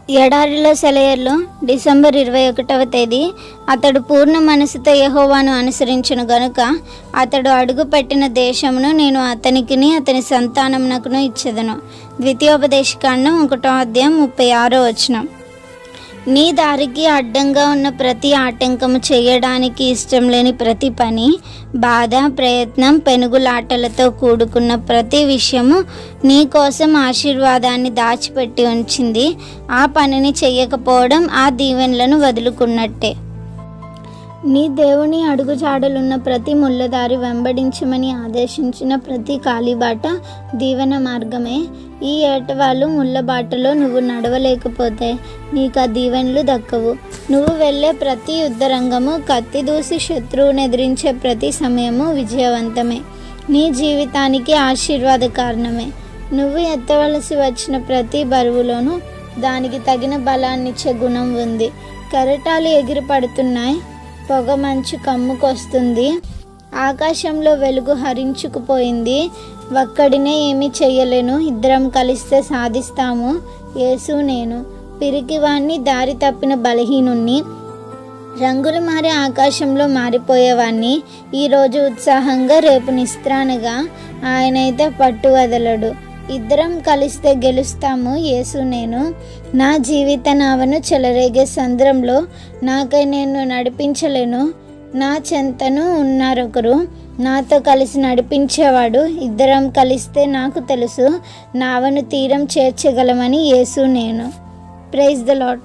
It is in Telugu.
ఎడారిలో సెలయర్లు డిసెంబర్ 21వ తేదీ. అతడు పూర్ణ మనసుతో యెహోవాను అనుసరించును గనుక అతడు అడుగు పెట్టిన దేశమును నేను అతనికిని అతని సంతానమునకును ఇచ్చెదను. ద్వితీయోపదేశకాండం 1వ అధ్యాయం 36వ వచనం. నీ దారికి అడ్డంగా ఉన్న ప్రతి ఆటంకము, చేయడానికి ఇష్టం లేని ప్రతి పని, బాధ, ప్రయత్నం, పెనుగులాటలతో కూడుకున్న ప్రతి విషయము నీ కోసం ఆశీర్వాదాన్ని దాచిపెట్టి ఉంచింది. ఆ పనిని చెయ్యకపోవడం ఆ దీవెనలను వదులుకున్నట్టే. నీ దేవుని అడుగుజాడలున్న ప్రతి ముళ్ళదారి, వెంబడించమని ఆదేశించిన ప్రతి కాలిబాట దీవెన మార్గమే. ఈ ఏటవాళ్ళు ముళ్ళబాటలో నువ్వు నడవలేకపోతే నీకు ఆ దీవెనలు దక్కవు. నువ్వు వెళ్ళే ప్రతి యుద్ధరంగము, కత్తి దూసి శత్రువుని ఎదిరించే ప్రతి సమయము విజయవంతమే. నీ జీవితానికి ఆశీర్వాద కారణమే. నువ్వు ఎత్తవలసి వచ్చిన ప్రతి బరువులోనూ దానికి తగిన బలాన్నిచ్చే గుణం ఉంది. కెరటాలు ఎగిరి పడుతున్నాయి, పొగ మంచు కమ్ముకొస్తుంది, ఆకాశంలో వెలుగు హరించుకుపోయింది. ఒక్కడినే ఏమీ చెయ్యలేను, ఇద్దరం కలిస్తే సాధిస్తాము. యేసు నేను పిరికివాణ్ణి, దారి తప్పిన బలహీనుణ్ణి, రంగులు మారి ఆకాశంలో మారిపోయేవాణ్ణి. ఈరోజు ఉత్సాహంగా, రేపు నిస్త్రాణగా. ఆయనైతే పట్టు వదలడు. ఇద్దరం కలిస్తే గెలుస్తాము. యేసు నేను. నా జీవిత నావను చెలరేగే సంద్రంలో నాకై నేను నడిపించలేను. నా చెంతను ఉన్నారొకరు, నాతో కలిసి నడిపించేవాడు. ఇద్దరం కలిస్తే నాకు తెలుసు నావను తీరం చేర్చగలమని. యేసు నేను. Praise the lord.